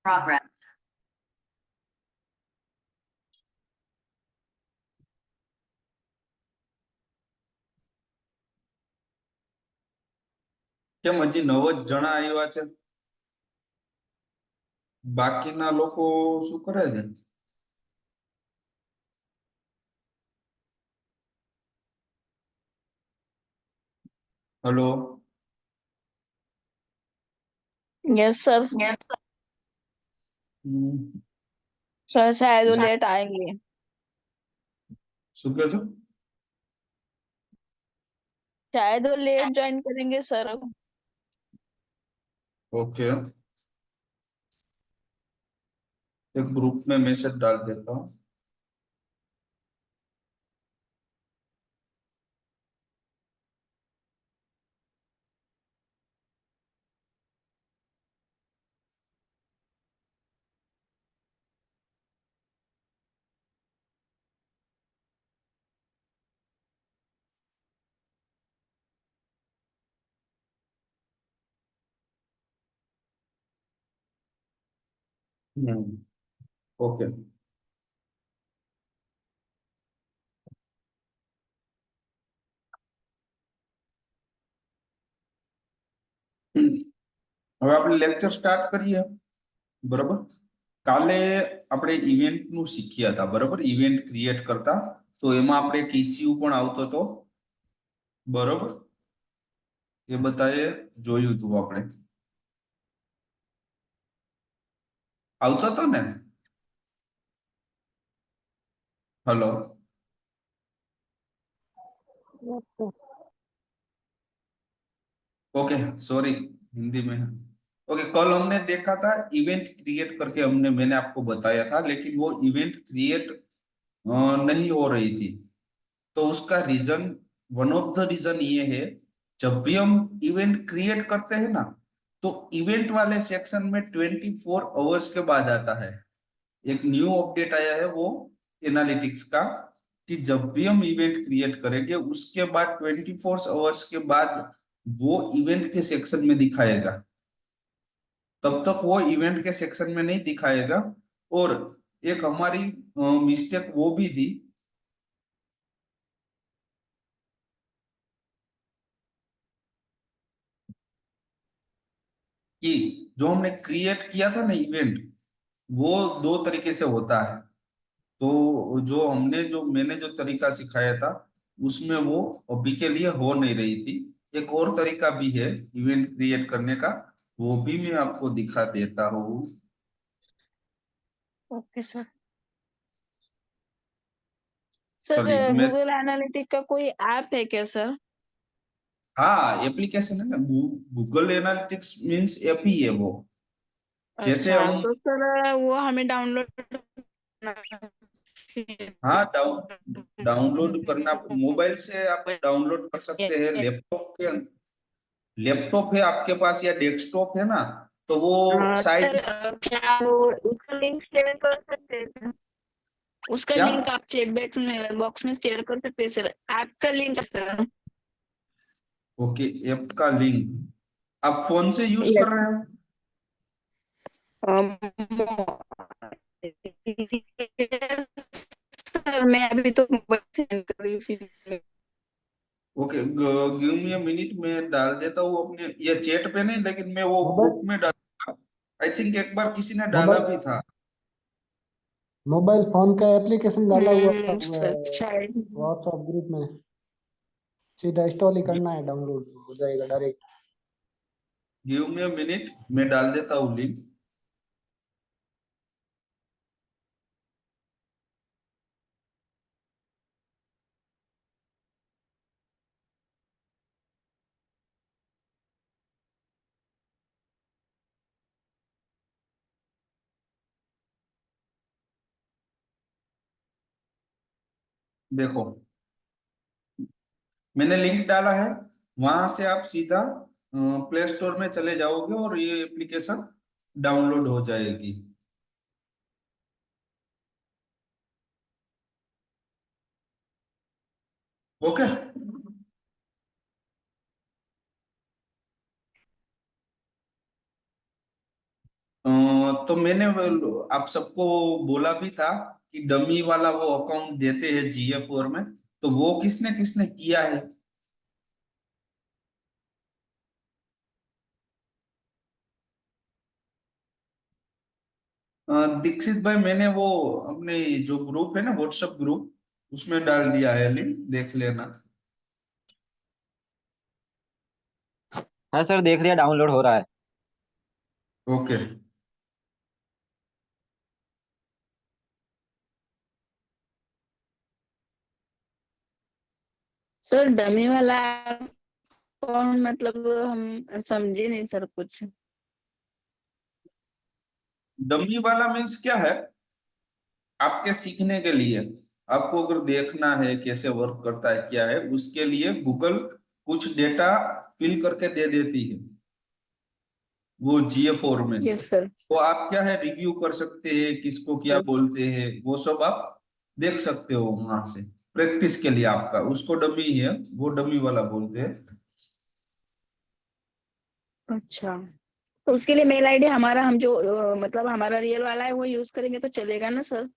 progress. કેમ હજી 9 જ જણા આવ્યા છે? બાકીના લોકો શું કરે છે? हेलो। Yes sir. सर शायद वो लेट आएंगे। શું કહો છો? शायद वो लेट ज्वाइन करेंगे सर। ओके, एक ग्रुप में मैसेज डाल देता हूँ। ओके, હવે આપણે લેક્ચર સ્ટાર્ટ કરીએ। બરાબર, કાલે આપણે ઇવેન્ટ નું શીખ્યા હતા। બરાબર, ઇવેન્ટ ક્રિએટ કરતા તો એમાં આપણે એક ઇશ્યુ પણ આવતો હતો। બરાબર, એ બતાએ જોયું હતું આપણે। આવતો હતો ને? हेलो, ओके सॉरी, हिंदी में। ओके, कल हमने देखा था इवेंट क्रिएट करके, मैंने आपको बताया था, लेकिन वो इवेंट क्रिएट नहीं हो रही थी। तो उसका reason, one of the reason ये है, जब भी हम इवेंट क्रिएट करते हैं ना, तो इवेंट वाले सेक्शन में 24 आवर्स के बाद आता है। एक न्यू अपडेट आया है वो एनालिटिक्स का, कि जब भी हम इवेंट क्रिएट करेंगे उसके बाद 24 आवर्स के बाद वो इवेंट के सेक्शन में दिखाएगा। तब तक वो इवेंट के सेक्शन में नहीं दिखाएगा। और एक हमारी मिस्टेक वो भी थी कि जो हमने क्रिएट किया था ना इवेंट, वो दो तरीके से होता है। तो जो मैंने जो तरीका सिखाया था उसमें वो अभी के लिए हो नहीं रही थी। एक और तरीका भी है इवेंट क्रिएट करने का, वो भी मैं आपको दिखा देता हूँ। Okay sir. सर चलिए, मैं, गूगल एनालिटिक का कोई ऐप है क्या सर? हाँ एप्लीकेशन है ना, गूगल एनालिटिक्स मींस ऐप ही है वो। जैसे अच्छा हम, तो सर वो हमें डाउनलोड हाँ डाउनलोड करना, मोबाइल से आप डाउनलोड कर सकते हैं। लैपटॉप है आपके पास या डेस्कटॉप है ना, तो वो साइट, सर क्या वो उसका लिंक शेयर कर सकते हैं सर? उसका क्या, लिंक आप चैट बॉक्स में शेयर कर सकते हैं सर, ऐप का लिंक सर। ओके, ऐप का लिंक आप फोन से यूज कर रहे हो? सर मैं अभी तो मोबाइल से कर रही हूँ फिर। Okay, give me a minute, मैं डाल देता हूँ अपने, ये चैट पे नहीं, लेकिन मैं वो मोबाइल ग्रुप में डालूंगा। आई थिंक एक बार किसी ने डाला मोबाइल भी था। मोबाइल फोन का एप्लीकेशन डाला हुआ सर शायद। व्हाट्सएप ग्रुप में, सीधा इंस्टॉल ही करना है, डाउनलोड हो जाएगा direct. Give me a minute, मैं डाल देता हूँ लिंक। देखो, मैंने लिंक डाला है, वहां से आप सीधा प्ले स्टोर में चले जाओगे और ये एप्लीकेशन डाउनलोड हो जाएगी। ओके, तो मैंने आप सबको बोला भी था कि डमी वाला वो अकाउंट देते हैं GA4 में, तो वो किसने किसने किया है? दीक्षित भाई, मैंने वो अपने जो ग्रुप है ना, व्हाट्सएप ग्रुप, उसमें डाल दिया है लिंक, देख लेना। हाँ सर, देख लिया, डाउनलोड हो रहा है। ओके। सर डमी वाला कौन, मतलब हम समझे नहीं सर कुछ। डमी वाला मीन्स क्या है? आपके सीखने के लिए, आपको अगर देखना है कैसे वर्क करता है क्या है, उसके लिए गूगल कुछ डेटा फिल करके दे देती है वो GA4 में। Yes sir. तो आप क्या है, रिव्यू कर सकते हैं किसको क्या बोलते हैं, वो सब आप देख सकते हो वहां से, प्रैक्टिस के लिए आपका। उसको डमी है, वो डमी वाला बोलते हैं। अच्छा, तो उसके लिए मेल आईडी हमारा, हम जो मतलब हमारा रियल वाला है वो यूज करेंगे तो चलेगा ना सर?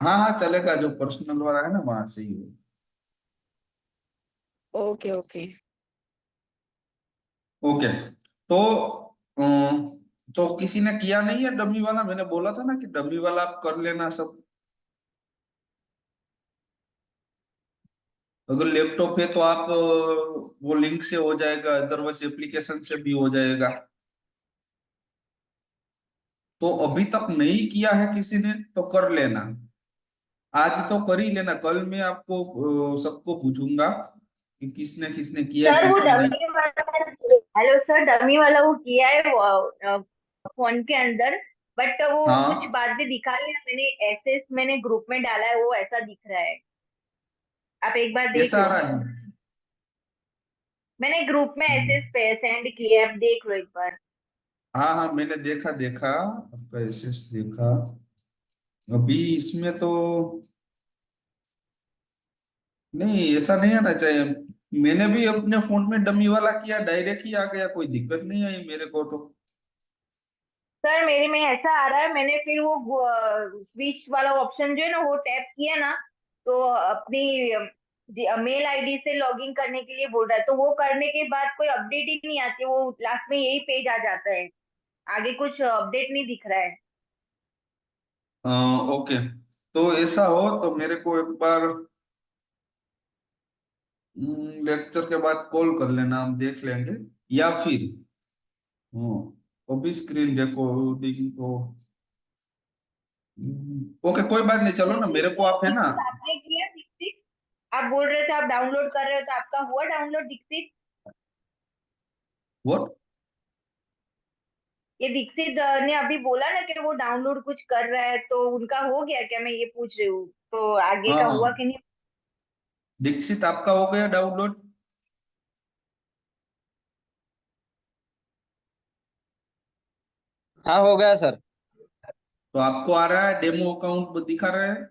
हाँ हाँ चलेगा, जो पर्सनल वाला है ना वहां से ही है। Okay okay. ओके। तो अम, तो किसी ने किया नहीं है डमी वाला? मैंने बोला था ना कि डमी वाला आप कर लेना सब। अगर लैपटॉप है तो आप वो लिंक से हो जाएगा, अदरवाइज एप्लीकेशन से भी हो जाएगा। तो अभी तक नहीं किया है किसी ने तो कर लेना, आज तो कर ही लेना। कल मैं आपको सबको पूछूंगा कि किसने किसने किया है, सर वो किसने नहीं। डमी वाला, हेलो सर, डमी वाला वो किया है वो फोन के अंदर, बट वो कुछ हाँ, बातें दिखा रही है। मैंने एसएस मैंने ग्रुप में डाला है, वो ऐसा दिख रहा है। आप एक बार देख कैसा आ लो। रहा है? मैंने ग्रुप में एसएस पे सेंड किया है, आप देख लो एक बार। हाँ हाँ, मैंने देखा देखा, आपका एसएस देखा। अभी इसमें तो नहीं, ऐसा नहीं आना चाहिए। मैंने भी अपने फोन में डमी वाला किया, डायरेक्ट ही आ गया, कोई दिक्कत नहीं आई मेरे को तो। सर मेरे में ऐसा आ रहा है, मैंने फिर वो स्विच वाला ऑप्शन जो है ना वो टैप किया ना, तो अपनी मेल आईडी से लॉगिन करने के लिए बोल रहा है, तो वो करने के बाद कोई अपडेट ही नहीं आती, वो लास्ट में यही पेज आ जाता है, आगे कुछ अपडेट नहीं दिख रहा है। ओके, तो ऐसा हो तो मेरे को एक बार लेक्चर के बाद कॉल कर लेना, हम देख लेंगे। या फिर अभी स्क्रीन रिकॉर्डिंग तो ओके, कोई बात नहीं, चलो ना, मेरे को आप है ना। दीक्षित आपने किया? दीक्षित आप बोल रहे थे आप डाउनलोड कर रहे हो, तो आपका हुआ डाउनलोड दीक्षित? व्हाट? ये दीक्षित ने अभी बोला ना कि वो डाउनलोड कुछ कर रहा है, तो उनका हो गया क्या, मैं ये पूछ रही हूँ, तो आगे हाँ का हाँ, हुआ कि नहीं? दीक्षित आपका हो गया डाउनलोड? हाँ, हो गया सर। तो आपको आ रहा है, डेमो अकाउंट दिखा रहा है?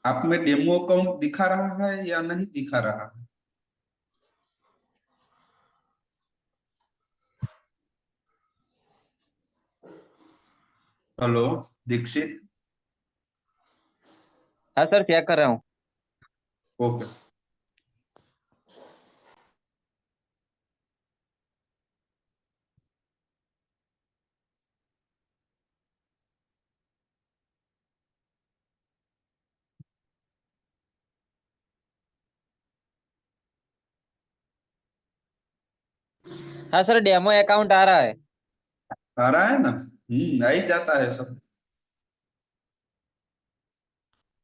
आप में डेमो अकाउंट दिखा रहा है या नहीं दिखा रहा है? हेलो दीक्षित। हाँ सर, चेक कर रहा हूँ। ओके। हाँ सर, डेमो अकाउंट आ रहा है। आ रहा है ना? आ ही जाता है सब।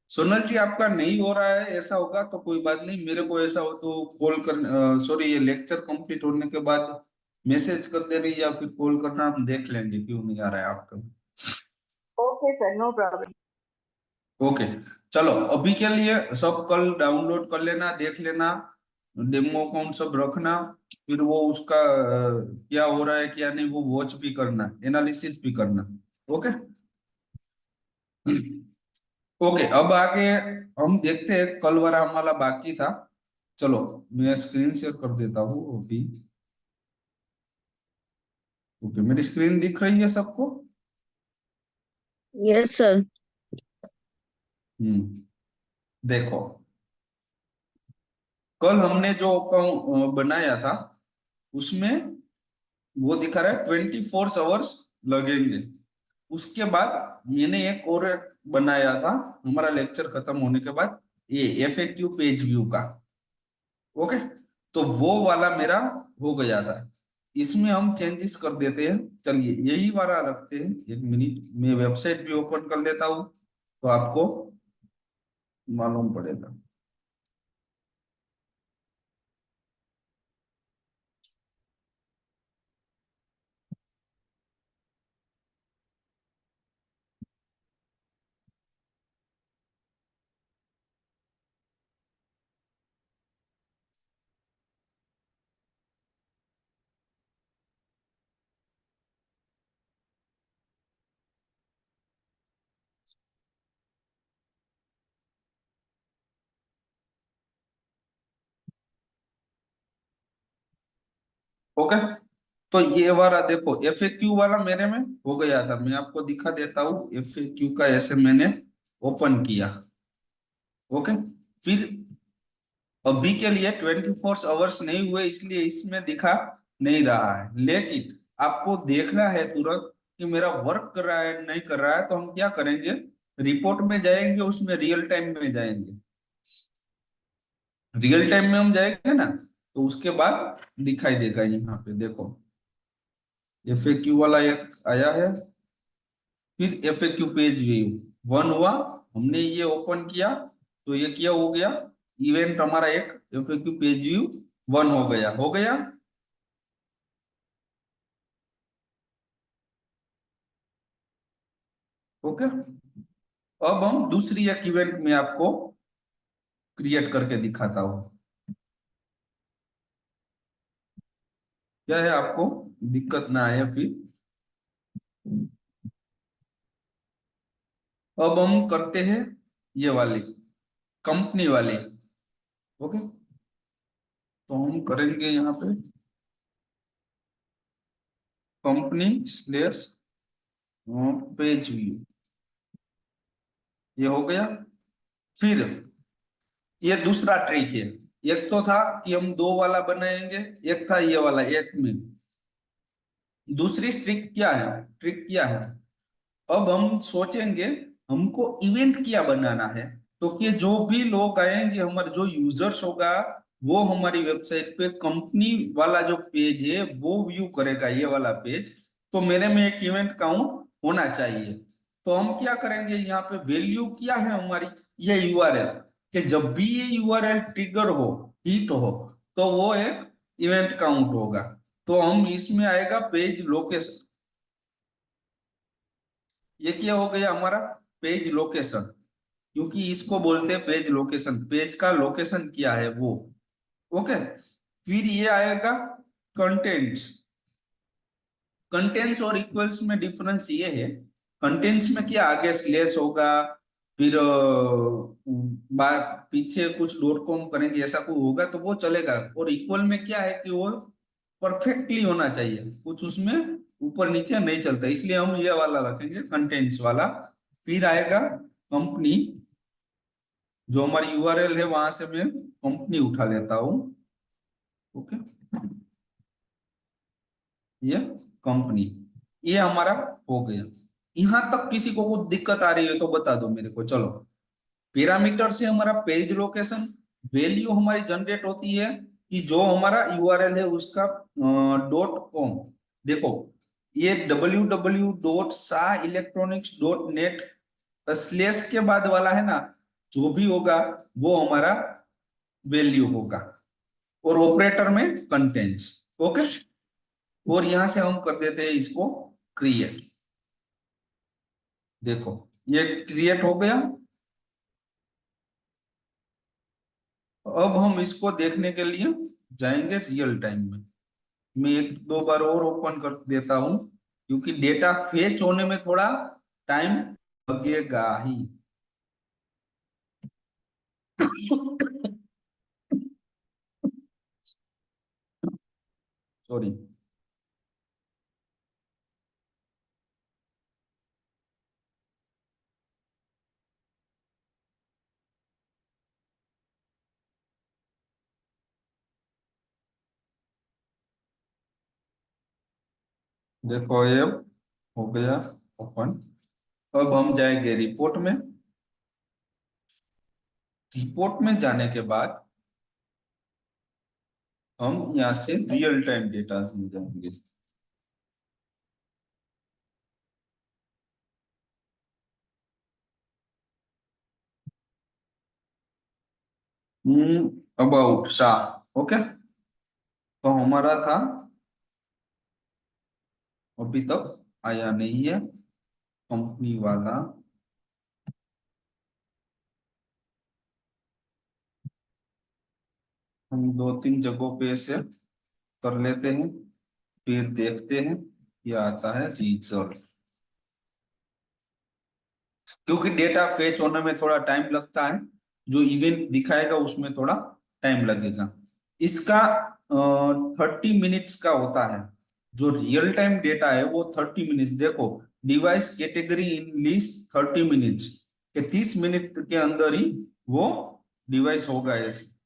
सोनल जी, आपका नहीं हो रहा है, ऐसा होगा तो कोई बात नहीं, मेरे को ऐसा हो तो कॉल कर, सॉरी, ये लेक्चर कंप्लीट होने के बाद मैसेज कर दे रही या फिर कॉल करना, हम देख लेंगे क्यों नहीं आ रहा है आपका। Okay sir, no problem. Okay, चलो, अभी के लिए सब कल डाउनलोड कर लेना, देख लेना, डेमो अकाउंट सब रखना। फिर वो उसका क्या हो रहा है क्या नहीं, वो वॉच भी करना, एनालिसिस भी करना। ओके। ओके, अब आगे हम देखते हैं, कल वाला हमारा बाकी था। चलो मैं स्क्रीन शेयर कर देता हूँ अभी। ओके, मेरी स्क्रीन दिख रही है सबको? Yes sir. देखो, कल हमने जो अकाउंट बनाया था उसमें वो दिखा रहा है 24 आवर्स लगेंगे। उसके बाद मैंने एक और बनाया था हमारा लेक्चर खत्म होने के बाद, ये एफएक्यू पेज व्यू का। ओके, तो वो वाला मेरा हो गया था। इसमें हम चेंजेस कर देते हैं। चलिए यही वाला रखते हैं। एक मिनट, मैं वेबसाइट भी ओपन कर लेता हूँ तो आपको मालूम पड़ेगा। ओके, तो ये वाला देखो, एफएक्यू वाला मेरे में हो गया था। मैं आपको दिखा देता हूँ एफएक्यू का। ऐसे मैंने ओपन किया। ओके, फिर अभी के लिए 24 आवर्स नहीं हुए इसलिए इसमें दिखा नहीं रहा है, लेकिन आपको देखना है तुरंत कि मेरा वर्क कर रहा है नहीं कर रहा है। तो हम क्या करेंगे, रिपोर्ट में जाएंगे, उसमें रियल टाइम में जाएंगे। रियल टाइम में हम जाएंगे ना, तो उसके बाद दिखाई देगा। यहाँ पे देखो, एफएक्यू वाला एक आया है, फिर एफएक्यू पेज व्यू 1 हुआ। हमने ये ओपन किया तो ये क्या हो गया, इवेंट हमारा एक एफएक्यू पेज व्यू 1 हो गया। हो गया। ओके, अब हम दूसरी एक इवेंट में आपको क्रिएट करके दिखाता हूँ। क्या है, आपको दिक्कत ना आए फिर। अब हम करते हैं ये वाली कंपनी वाली। ओके, तो हम करेंगे यहाँ पे कंपनी स्लेश पेज व्यू। ये हो गया। फिर ये दूसरा ट्रिक है। एक तो था कि हम दो वाला बनाएंगे, एक था ये वाला एक में। दूसरी ट्रिक क्या है, अब हम सोचेंगे हमको इवेंट क्या बनाना है। तो कि जो भी लोग आएंगे, हमारे जो यूजर्स होगा, वो हमारी वेबसाइट पे कंपनी वाला जो पेज है वो व्यू करेगा, ये वाला पेज। तो मेरे में एक इवेंट काउंट होना चाहिए। तो हम क्या करेंगे, यहाँ पे वैल्यू क्या है हमारी, ये यूआरएल। कि जब भी ये यूआरएल ट्रिगर हो, हिट हो, तो वो एक इवेंट काउंट होगा। तो हम इसमें आएगा पेज लोकेशन। ये क्या हो गया हमारा, पेज लोकेशन। क्योंकि इसको बोलते हैं पेज लोकेशन, पेज का लोकेशन क्या है वो। ओके, फिर ये आएगा कंटेंट्स। कंटेंट्स और इक्वल्स में डिफरेंस ये है, कंटेंट्स में क्या आगे स्लेश होगा, फिर पीछे कुछ डॉट कॉम करेंगे, ऐसा कुछ होगा तो वो चलेगा। और इक्वल में क्या है कि वो परफेक्टली होना चाहिए, कुछ उसमें ऊपर नीचे नहीं चलता, इसलिए हम ये वाला रखेंगे कंटेंट्स वाला। फिर आएगा कंपनी, जो हमारी यूआरएल है वहां से मैं कंपनी उठा लेता हूँ। ओके, ये कंपनी, ये हमारा हो गया। यहां तक किसी को कुछ दिक्कत आ रही है तो बता दो मेरे को। चलो, पैरामीटर से हमारा पेज लोकेशन वैल्यू हमारी जनरेट होती है कि जो हमारा यूआरएल है उसका .com। देखो, ये www.saelectronics.net स्लेश के बाद वाला है ना, जो भी होगा वो हमारा वैल्यू होगा, और ऑपरेटर में कंटेंट्स। ओके, और यहां से हम कर देते हैं इसको क्रिएट। देखो, ये क्रिएट हो गया। अब हम इसको देखने के लिए जाएंगे रियल टाइम में। मैं एक दो बार और ओपन कर देता हूं, क्योंकि डेटा फेच होने में थोड़ा टाइम लगेगा ही। सॉरी, देखो ये हो गया ओपन। अब हम जाएंगे रिपोर्ट में। रिपोर्ट में जाने के बाद हम यहाँ से रियल टाइम डेटा में जाएंगे। About Shah, okay. तो हमारा था, अभी तक आया नहीं है कंपनी वाला। हम 2-3 जगहों पे से कर लेते हैं, फिर देखते हैं क्या आता है रिजल्ट। क्योंकि डेटा फेच होने में थोड़ा टाइम लगता है, जो इवेंट दिखाएगा उसमें थोड़ा टाइम लगेगा। इसका 30 मिनट्स का होता है। जो रियल टाइम डेटा है वो 30 मिनट्स। देखो, device category in list 30 minutes, के 30 मिनट के अंदर ही वो डिवाइस होगा ऐसे।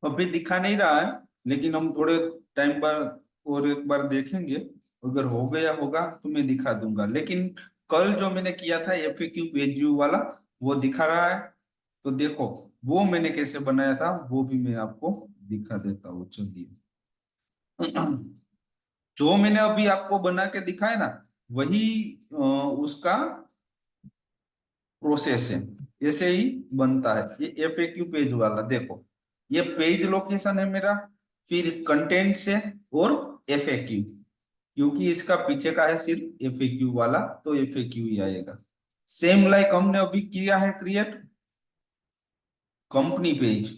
अभी दिखा नहीं रहा है, लेकिन हम थोड़े टाइम बाद और एक बार देखेंगे। अगर हो गया होगा तो मैं दिखा दूंगा। लेकिन कल जो मैंने किया था एफएक्यू पेज व्यू वाला, वो दिखा रहा है। तो देखो, वो मैंने कैसे बनाया था वो भी मैं आपको दिखा देता हूँ, चलिए। जो मैंने अभी आपको बना के दिखाया ना, वही उसका प्रोसेस है। ऐसे ही बनता है ये एफएक्यू पेज वाला। देखो, ये पेज लोकेशन है मेरा, फिर कंटेंट्स है और एफएक्यू। क्योंकि इसका पीछे का है सिर्फ एफएक्यू वाला, तो एफएक्यू ही आएगा। सेम लाइक हमने अभी किया है create company page.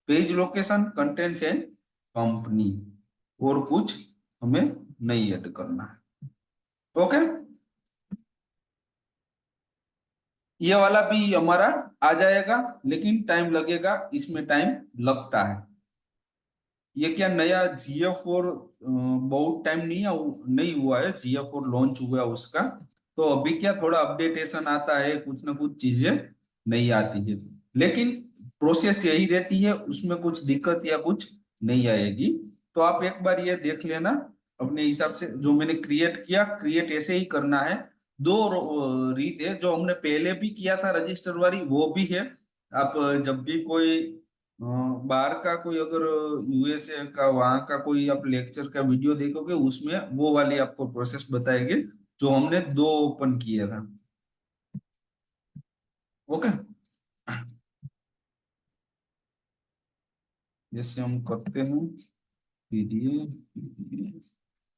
Page location, contents and company, और कुछ हमें नहीं ऐड करना है। ओके, ये वाला भी हमारा आ जाएगा, लेकिन टाइम लगेगा, इसमें टाइम लगता है। ये क्या नया GA4 बहुत टाइम नहीं हुआ है, GA4 लॉन्च हुआ है उसका। तो अभी क्या थोड़ा अपडेटेशन आता है, कुछ ना कुछ चीजें नहीं आती है, लेकिन प्रोसेस यही रहती है, उसमें कुछ दिक्कत या कुछ नहीं आएगी। तो आप एक बार ये देख लेना अपने हिसाब से। जो मैंने क्रिएट किया, क्रिएट ऐसे ही करना है। दो रीत है, जो हमने पहले भी किया था रजिस्टर वाली, वो भी है। आप जब भी कोई बाहर का कोई, अगर USA का वहां का कोई आप लेक्चर का वीडियो देखोगे, उसमें वो वाली आपको प्रोसेस बताएंगे, जो हमने दो ओपन किया था। ओके, जैसे हम करते हैं, फिर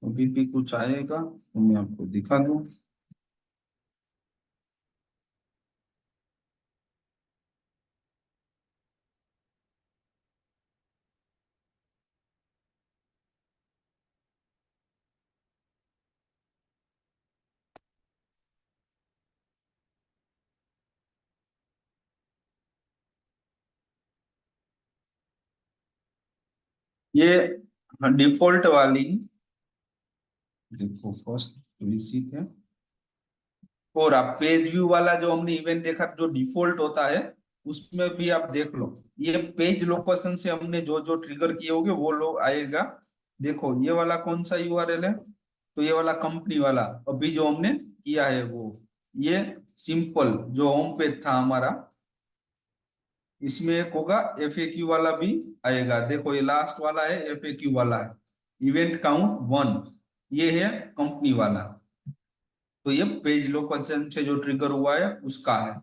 अभी भी कुछ आएगा तो मैं आपको दिखा दूं। ये डिफॉल्ट वाली, देखो फर्स्ट रिसीट है, और आप पेज व्यू वाला जो हमने इवेंट देखा जो डिफॉल्ट होता है उसमें भी आप देख लो, ये पेज लोकेशन से हमने जो जो ट्रिगर किए होंगे वो लोग आएगा। देखो ये वाला कौन सा यूआरएल है, तो ये वाला कंपनी वाला अभी जो हमने किया है वो, ये सिंपल जो होम पेज था हमारा, इसमें एक होगा एफएक्यू वाला भी आएगा। देखो ये लास्ट वाला है एफएक्यू वाला है, इवेंट काउंट 1, ये है कंपनी वाला। तो ये पेज लोकेशन से जो ट्रिगर हुआ है उसका है,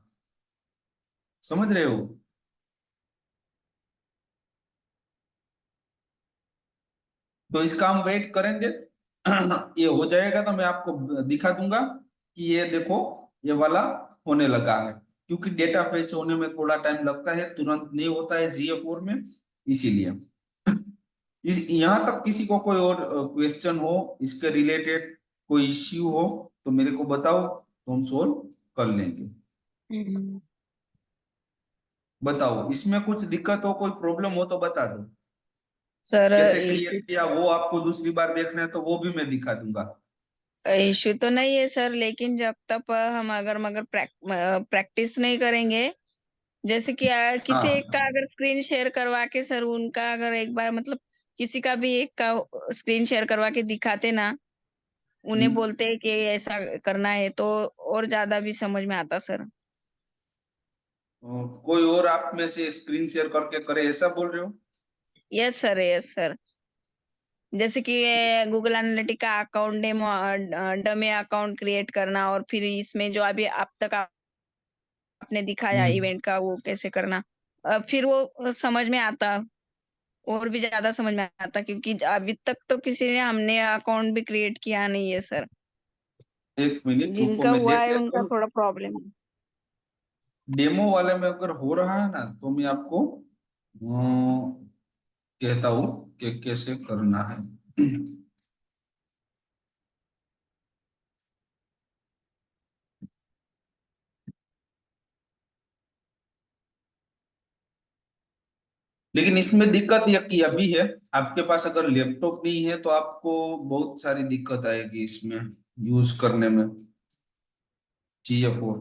समझ रहे हो। तो इसका हम वेट करेंगे ये हो जाएगा तो मैं आपको दिखा दूंगा कि ये देखो ये वाला होने लगा है, क्योंकि डेटा फेच होने में थोड़ा टाइम लगता है, तुरंत नहीं होता है GA4 में, इसीलिए। इस यहाँ तक किसी को कोई और क्वेश्चन हो इसके रिलेटेड, कोई इश्यू हो तो मेरे को बताओ, तो हम सोल्व कर लेंगे। हम्म। बताओ इसमें कुछ दिक्कत हो, कोई प्रॉब्लम हो तो बता दो। सर कैसे इशू क्रिएट किया वो आपको दूसरी बार देखना है तो वो भी मैं दिखा दूंगा। इशू तो नहीं है सर, लेकिन जब तक हम अगर मगर प्रैक्टिस नहीं करेंगे, जैसे कि यार किसी एक का हाँ। अगर स्क्रीन शेयर करवा के सर उनका अगर एक बार मतलब किसी का भी एक का स्क्रीन शेयर करवा के दिखाते ना, उन्हें हम्म। बोलते हैं कि ऐसा करना है तो और ज्यादा भी समझ में आता सर। कोई और आप में से स्क्रीन शेयर करके करे ऐसा बोल रहे हो। Yes sir, yes sir. जैसे कि Google Analytica account demo, dummy account create करना, और फिर इसमें जो अभी अब तक आपने दिखाया हम्म। इवेंट का वो कैसे करना, फिर वो समझ में आता, और भी ज्यादा समझ में आता, क्योंकि अभी तक तो किसी ने हमने अकाउंट भी क्रिएट किया नहीं है सर। एक मिनट रुको जिनका मैं हुआ देख है लेता उनका हूँ। थोड़ा प्रॉब्लम है। डेमो वाले में अगर हो रहा है ना तो मैं आपको कहता हूँ कि कैसे करना है। लेकिन इसमें दिक्कत यह की अभी है, आपके पास अगर लैपटॉप नहीं है तो आपको बहुत सारी दिक्कत आएगी इसमें यूज करने में। GA4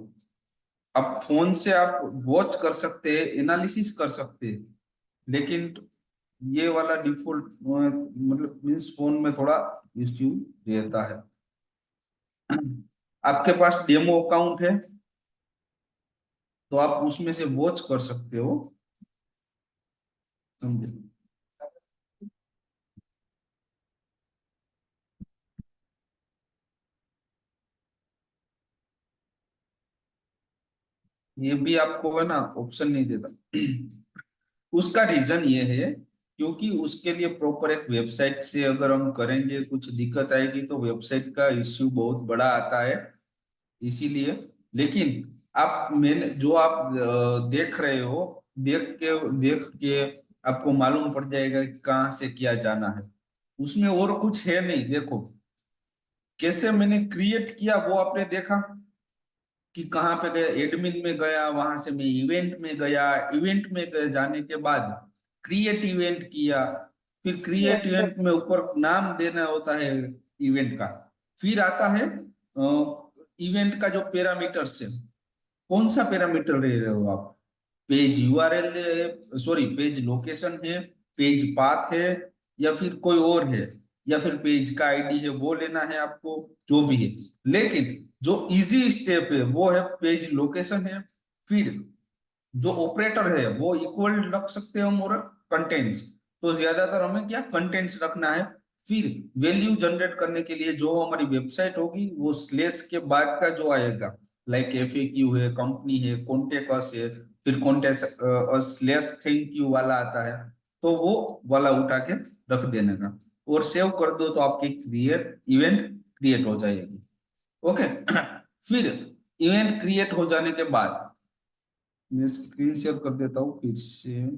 आप फोन से आप वॉच कर सकते हैं, एनालिसिस कर सकते हैं, लेकिन ये वाला डिफॉल्ट मतलब मीन्स फोन में थोड़ा इश्यू रहता है। आपके पास डेमो अकाउंट है तो आप उसमें से वॉच कर सकते हो, समझे। ये भी आपको है ना ऑप्शन नहीं देता। उसका रीजन ये है क्योंकि उसके लिए प्रॉपर एक वेबसाइट से अगर हम करेंगे कुछ दिक्कत आएगी, तो वेबसाइट का इश्यू बहुत बड़ा आता है, इसीलिए। लेकिन आप मैंने जो आप देख रहे हो, देख के आपको मालूम पड़ जाएगा कि कहाँ से किया जाना है, उसमें और कुछ है नहीं। देखो कैसे मैंने क्रिएट किया वो आपने देखा कि कहाँ पे गया, एडमिन में गया, वहां से मैं इवेंट में गया, इवेंट में गए जाने के बाद क्रिएट इवेंट किया, फिर क्रिएट यस सर। इवेंट में ऊपर नाम देना होता है इवेंट का, फिर आता है इवेंट का जो पैरामीटर्स है, कौन सा पैरामीटर ले रहे हो आप, पेज यूआरएल है, सॉरी पेज लोकेशन है, पेज पाथ है, या फिर कोई और है, या फिर पेज का आईडी है वो लेना है आपको, जो भी है। लेकिन जो इजी स्टेप है वो है पेज लोकेशन है, फिर जो ऑपरेटर है वो इक्वल रख सकते हैं हम, और कंटेंट्स, तो ज्यादातर हमें क्या कंटेंट्स रखना है। फिर वैल्यू जनरेट करने के लिए जो हमारी वेबसाइट होगी वो स्लेश के बाद का जो आएगा, लाइक FAQ है, कंपनी है, कॉन्टेक्ट अस है, फिर कॉन्टेक्ट स्लेश थैंक यू वाला आता है, तो वो वाला उठा के रख देने का और सेव कर दो तो आपकी क्रिएट इवेंट क्रिएट हो जाएगी। ओके। फिर इवेंट क्रिएट हो जाने के बाद मैं स्क्रीन शेयर कर देता हूँ फिर से।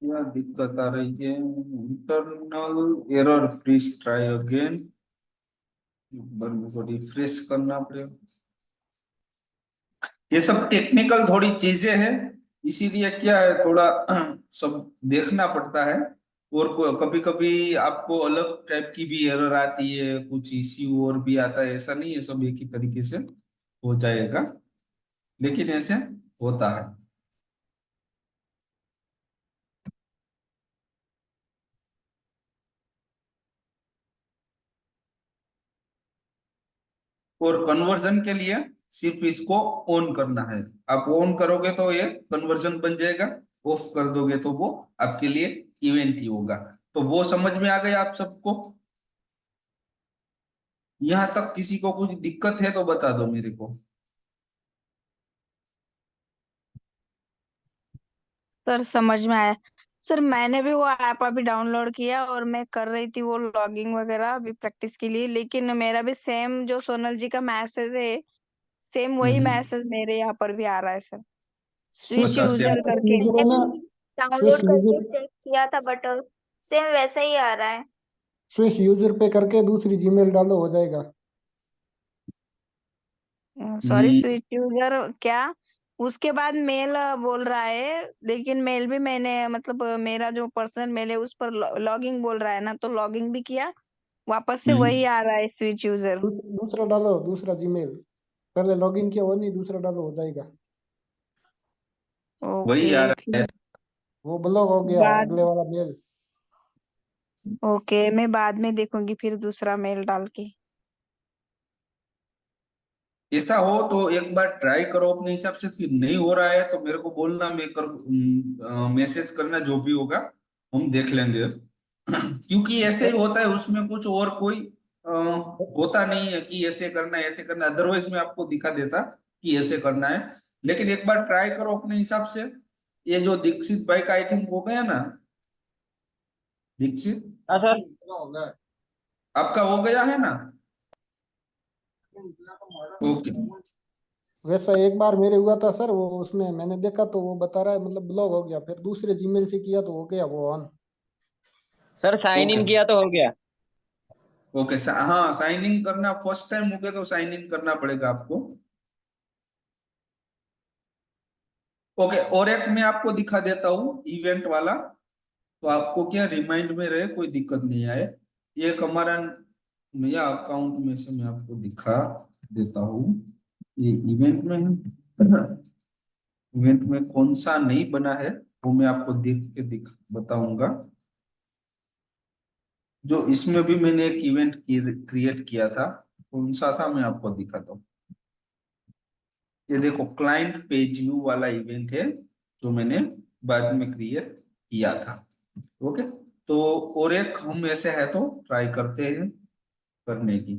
क्या दिक्कत आ रही है? Internal error, please try again. एक बार मेरे को रिफ्रेश करना पड़ेगा। ये सब टेक्निकल थोड़ी चीजें हैं, इसीलिए क्या है, थोड़ा सब देखना पड़ता है। और कभी कभी आपको अलग टाइप की भी एरर आती है, कुछ इश्यू और भी आता है, ऐसा नहीं है सब एक ही तरीके से हो जाएगा, लेकिन ऐसे होता है। और कन्वर्जन के लिए सिर्फ इसको ऑन करना है। आप ऑन करोगे तो ये कन्वर्जन बन जाएगा, ऑफ कर दोगे तो वो आपके लिए इवेंट ही होगा। तो वो समझ में आ गया आप सबको? यहाँ तक किसी को कुछ दिक्कत है तो बता दो मेरे को। सर समझ में आया। सर मैंने भी वो ऐप अभी डाउनलोड किया और मैं कर रही थी वो लॉगिंग वगैरह अभी प्रैक्टिस के लिए, लेकिन मेरा भी सेम जो सोनल जी का मैसेज है, सेम वही हम्म। मैसेज मेरे यहाँ पर भी आ रहा है सर। स्विच स्विच अच्छा से यूजर करके। यूजर है ना, डाउनलोड स्विच करके यूजर, चेक किया था बट सेम वैसा ही आ रहा है। स्विच यूजर पे करके दूसरी जीमेल डालो, हो जाएगा। सॉरी, हम्म, स्विच यूजर क्या, उसके बाद मेल बोल रहा है, लेकिन मेल भी मैंने मतलब मेरा जो पर्सनल मेल है उस पर लॉगिंग बोल रहा है ना, तो लॉगिंग भी किया, वापस से वही आ रहा है स्विच यूजर। दूसरा डालो, दूसरा जीमेल। पहले लॉगिन किया वो नहीं, दूसरा डालो, हो जाएगा। वही ओके आ रहा है। फिर वो ब्लॉक हो गया बाद अगले वाला मेल। ओके, मैं बाद में देखूंगी फिर दूसरा मेल डाल के। ऐसा हो तो एक बार ट्राई करो अपने हिसाब से, फिर नहीं हो रहा है तो मेरे को बोलना, मैं कर मैसेज करना, जो भी होगा हम देख लेंगे। क्योंकि ऐसे ही होता है, उसमें कुछ और कोई होता नहीं है कि ऐसे करना है ऐसे करना है, अदरवाइज मैं आपको दिखा देता कि ऐसे करना है। लेकिन एक बार ट्राई करो अपने हिसाब से। ये जो दीक्षित भाई का आई थिंक हो गया ना, दीक्षित हाँ सर। आपका हो गया है ना? ओके। वैसा एक बार मेरे हुआ था सर, वो उसमें मैंने देखा तो वो बता रहा है मतलब ब्लॉक हो गया, फिर दूसरे जीमेल से किया तो हो गया वो on. Sir sign okay. In किया तो हो गया। ओके, हाँ, साइन इन करना, फर्स्ट टाइम हो गया तो साइन इन करना पड़ेगा आपको। ओके, और एक मैं आपको दिखा देता हूँ इवेंट वाला, तो आपको क्या रिमाइंड में रहे, कोई दिक्कत नहीं आए। ये एक हमारा नया अकाउंट में से मैं आपको दिखा देता हूँ। ये इवेंट में है। इवेंट में कौन सा नहीं बना है वो मैं आपको देख के बताऊंगा। जो इसमें भी मैंने एक इवेंट क्रिएट किया था, कौन सा था मैं आपको दिखाता हूँ। ये देखो, क्लाइंट पेज व्यू वाला इवेंट है जो मैंने बाद में क्रिएट किया था। ओके। तो और एक हम ऐसे है तो ट्राई करते हैं करने की,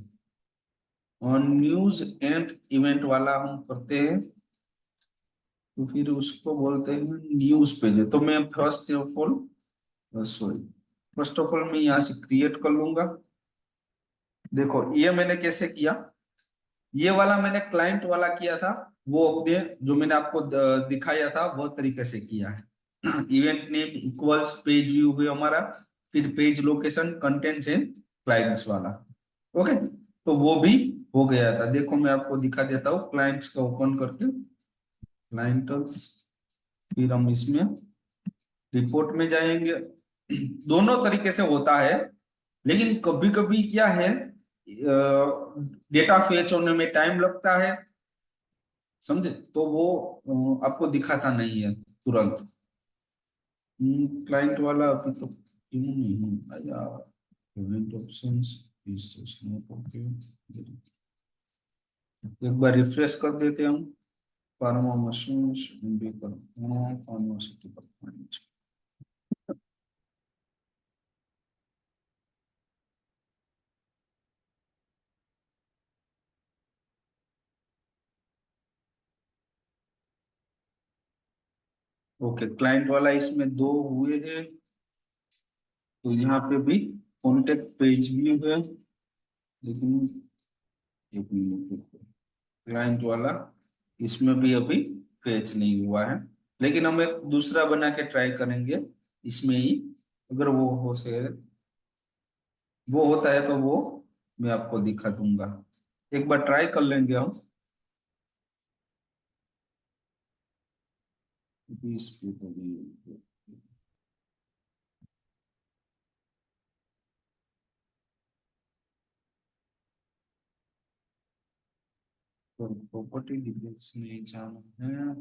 और न्यूज एंड इवेंट वाला हम करते हैं, तो फिर उसको बोलते हैं न्यूज पेज। तो मैं first of all, sorry, first of all मैं यहाँ से क्रिएट कर लूंगा। देखो ये मैंने कैसे किया, ये वाला मैंने क्लाइंट वाला किया था, वो अपने जो मैंने आपको दिखाया था वो तरीके से किया है। Event name equals page view है हमारा, फिर page location contents and clients वाला। ओके, तो वो भी हो गया था। देखो मैं आपको दिखा देता हूँ क्लाइंट्स का ओपन करके, क्लाइंट्स, फिर हम इसमें रिपोर्ट में जाएंगे। दोनों तरीके से होता है, लेकिन कभी कभी क्या है, डेटा फेच होने में टाइम लगता है, समझे, तो वो आपको दिखाता नहीं है तुरंत। क्लाइंट वाला अभी तो क्यों नहीं आया? इवेंट ऑप्शंस, एक बार रिफ्रेश कर देते हैं हम। Pharma machines, pharmaceutical. Okay, client वाला इसमें दो हुए हैं, तो यहाँ पे भी कॉन्टेक्ट पेज भी है, लेकिन एक मिनट, क्लाइंट वाला इसमें भी अभी पेज नहीं हुआ है, लेकिन हम एक दूसरा बना के ट्राई करेंगे। इसमें ही, अगर वो वो होता है तो वो मैं आपको दिखा दूंगा। एक बार ट्राई कर लेंगे हम। 20 पे तो प्रॉपर्टी डिटेल्स नहीं जाना है।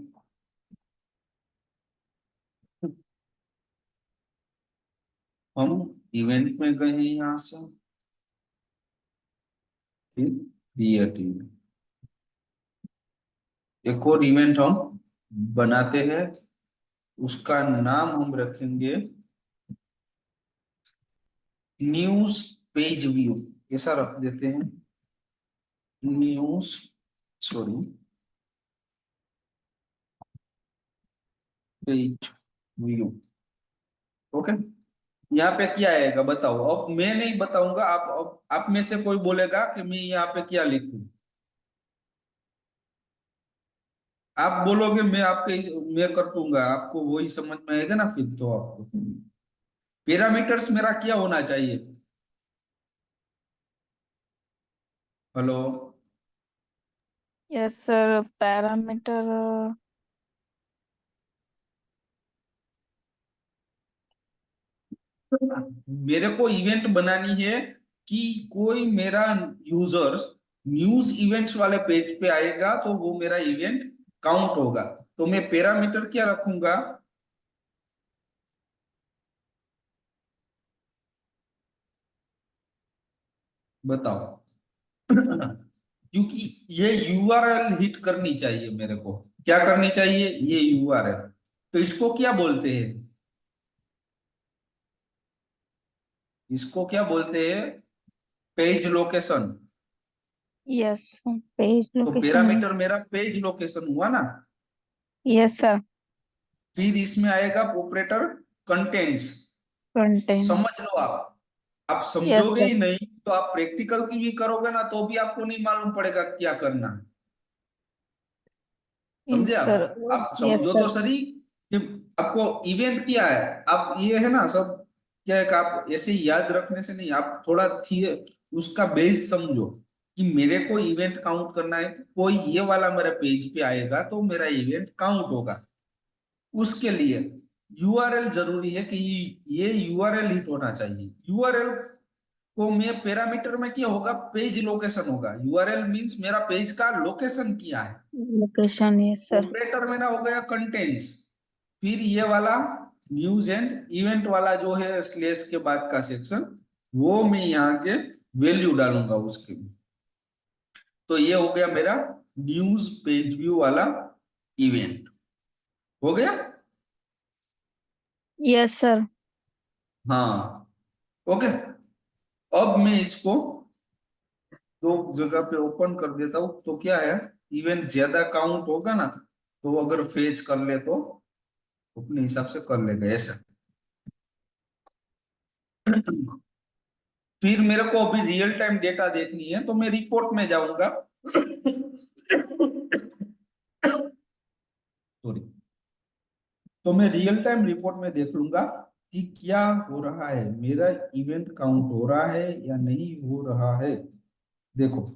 हम इवेंट में गए हैं यहाँ से, फिर क्रिएट इवेंट। एक और इवेंट हम बनाते हैं, उसका नाम हम रखेंगे न्यूज पेज व्यू, ऐसा रख देते हैं, news, sorry, page view. Okay, यहाँ पे क्या आएगा बताओ। अब मैं नहीं बताऊंगा, आप में से कोई बोलेगा कि मैं यहाँ पे क्या लिखूं। आप बोलोगे, मैं कर दूंगा, आपको वही समझ में आएगा ना फिर तो। आपको पैरामीटर्स मेरा क्या होना चाहिए? हेलो, यस सर, पैरामीटर मेरे को इवेंट बनानी है कि कोई मेरा यूजर्स न्यूज इवेंट्स वाले पेज पे आएगा तो वो मेरा इवेंट काउंट होगा। तो मैं पैरामीटर क्या रखूंगा? बताओ। क्योंकि ये यूआरएल हिट करनी चाहिए मेरे को। क्या करनी चाहिए? ये यूआरएल। तो इसको क्या बोलते हैं? इसको क्या बोलते हैं? Page location. यस, पेज तो लोकेशन है। पैरामीटर मेरा पेज लोकेशन हुआ ना। यस सर, फिर इसमें आएगा ऑपरेटर कंटेंट्स। समझ कंटेंट्स। लो आप यस समझोगे सर, ही नहीं तो आप प्रैक्टिकल की भी करोगे ना तो भी आपको नहीं मालूम पड़ेगा क्या करना है। समझे यस सर, आप यस समझो तो सर, सही कि आपको इवेंट क्या है। आप ये है ना सब, क्या है कि आप ऐसे ही याद रखने से नहीं, आप थोड़ा उसका बेस समझो कि मेरे को इवेंट काउंट करना है, कोई ये वाला मेरे पेज पे आएगा तो मेरा इवेंट काउंट होगा। उसके लिए यूआरएल जरूरी है कि ये यूआरएल हिट होना चाहिए। यूआरएल को मैं पैरामीटर में क्या होगा? पेज लोकेशन होगा। यूआरएल मींस मेरा पेज का लोकेशन क्या है। लोकेशन। यस सर, ऑपरेटर मेरा हो गया कंटेंट्स। फिर ये वाला न्यूज एंड इवेंट वाला जो है स्लेश के बाद का सेक्शन, वो मैं यहाँ के वैल्यू डालूंगा उसके। तो ये हो गया मेरा न्यूज पेज व्यू वाला इवेंट। हो गया। Yes sir. हाँ, ओके। अब मैं इसको दो जगह पे ओपन कर देता हूं तो क्या है, इवेंट ज्यादा काउंट होगा ना तो अगर फेच कर ले तो अपने हिसाब से कर लेगा ऐसा। फिर मेरे को अभी रियल टाइम डेटा देखनी है तो मैं रिपोर्ट में जाऊंगा। सॉरी। तो मैं रियल टाइम रिपोर्ट में देख लूंगा कि क्या हो रहा है, मेरा इवेंट काउंट हो रहा है या नहीं हो रहा है। देखो,